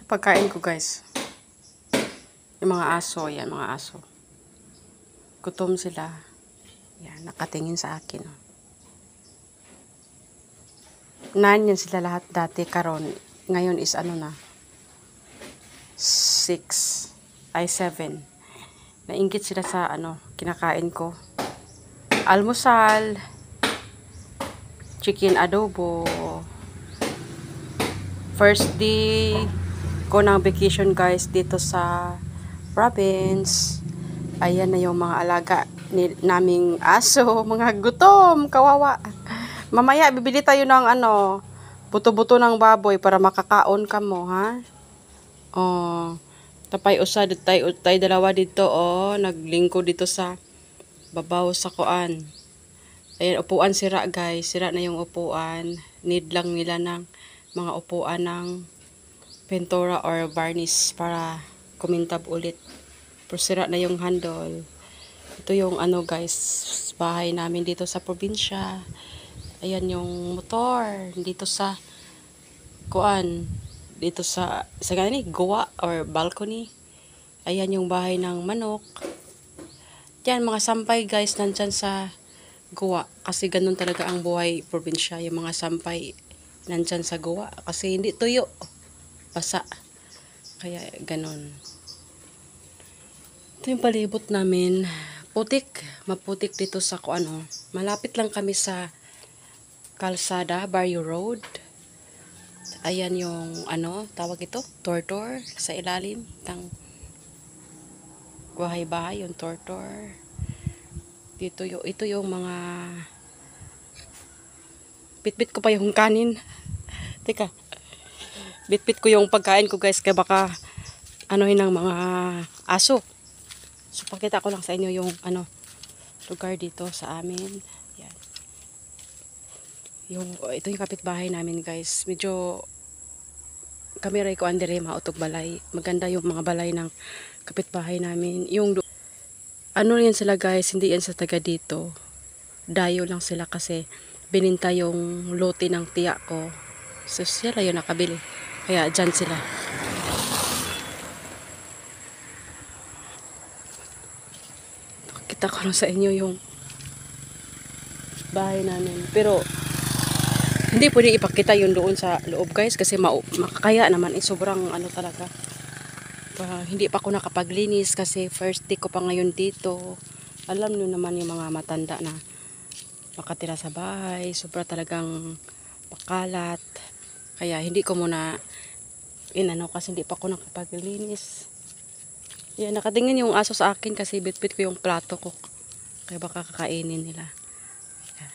Pagkain ko guys. Yung mga aso, yan mga aso. Gutom sila. Yan, nakatingin sa akin. Nine yan sila lahat dati karon. Ngayon is ano na? 6 ay 7. Nainggit sila sa ano, kinakain ko. Almusal, chicken adobo. First day ko ng vacation guys dito sa province. Ayan na yung mga alaga naming aso, mga gutom, kawawa. Mamaya bibili tayo ng ano, buto-buto ng baboy para makakaon ka mo, ha? Oh, tapay usad tayo dalawa dito oh, naglingko dito sa babaw sa kuan. Ayan, upuan sira guys, sira na yung upuan. Need lang nila ng mga upuan ng pintura or varnish para kumintab ulit. Pero sira na yung handle. Ito yung ano guys, bahay namin dito sa probinsya. Ayan yung motor dito sa kuan, dito sa ganyan gawa or balcony. Ayan yung bahay ng manok. Yan mga sampay guys nandyan sa gawa kasi ganun talaga ang buhay probinsya, yung mga sampay nandyan sa gawa kasi hindi tuyo, basa, kaya ganun. Ito yung palibot namin, putik, maputik dito sa kuano. Malapit lang kami sa kalsada, Barrio Road. Ayan yung ano, tawag ito, tortor sa ilalim ng bahay-bahay, yung tortor. Dito yung, ito yung mga bitbit ko pa yung kanin. Teka, bitbit ko yung pagkain ko guys, kaya baka anuhin ng mga aso. So pakita ko lang sa inyo yung ano, lugar dito sa amin. Yan. Ito yung kapitbahay namin guys. Medyo kami ray ko andere mautog balay. Maganda yung mga balay ng kapitbahay namin. Yung ano yan sila guys, hindi yan sa taga dito. Dayo lang sila kasi bininta yung lote ng tiya ko. So sila yung nakabili. Kaya dyan sila. Kita ko lang sa inyo yung bahay namin. Pero hindi pwede ipakita yung doon sa loob guys kasi makakaya naman. Sobrang ano talaga. Hindi pa ako nakapaglinis kasi first day ko pa ngayon dito. Alam nyo naman yung mga matanda na makatira sa bahay. Sobra talagang pakalat. Kaya hindi ko muna inano kasi hindi pa ako nakapaglinis. Yan, nakatingin yung aso sa akin kasi bitbit ko yung plato ko. Kaya baka kakainin nila. Yan.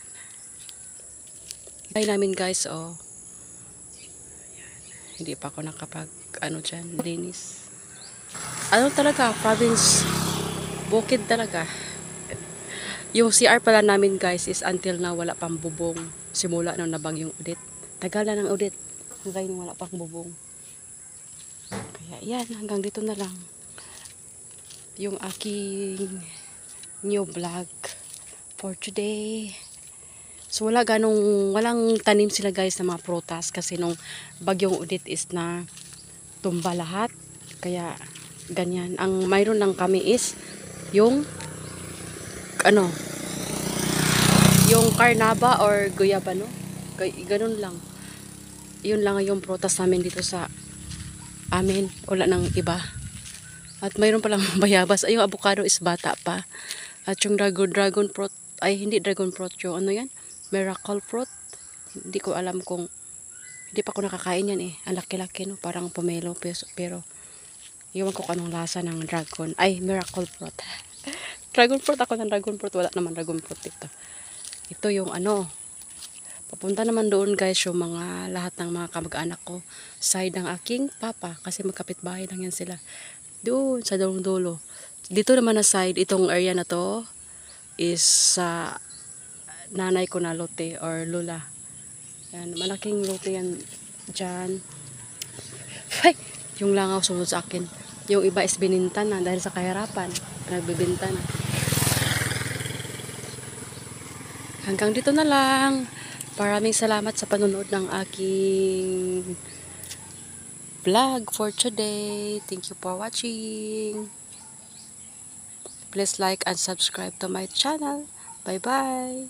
Bahay namin guys, oh. Yan. Hindi pa ako nakapag ano dyan, linis. Ano talaga, province, bukid talaga. Yung CR pala namin guys is until na wala pang bubong. Simula nung nabagyong Odette. Tagal na ng Odette. Hanggang wala pang bubong. Kaya yan, hanggang dito na lang. Yung aking new vlog for today. So walang tanim sila guys na mga prutas. Kasi nung bagyong Odette is na tumba lahat. Kaya ganyan. Ang mayroon lang kami is yung ano, yung carnaba or guyabano, ganun lang. Yun lang yung prutas namin dito sa amin, wala nang iba. At mayroon palang bayabas. Ay, yung avocado is bata pa. At yung dragon fruit, ay hindi dragon fruit, yung ano yan, miracle fruit, hindi ko alam kung, hindi pa ako nakakain yan eh. Ang laki-laki no, parang pomelo, pero iwan ko anong lasa ng dragon, ay miracle fruit. Dragon fruit, ako ng dragon fruit, wala naman dragon fruit dito. Ito yung ano, papunta naman doon guys yung mga lahat ng mga kamag-anak ko, side ng aking papa, kasi magkapit-bahay lang yan sila. Doon sa dulo. Dito naman na side, itong area na to is sa nanay ko na lote or lula. Yan, malaking lote yan dyan. Ay, yung langaw sunod sa akin. Yung iba is bininta na dahil sa kahirapan. Nagbibinta na. Hanggang dito na lang. Maraming salamat sa panonood ng aking vlog for today. Thank you for watching. Please like and subscribe to my channel. Bye bye.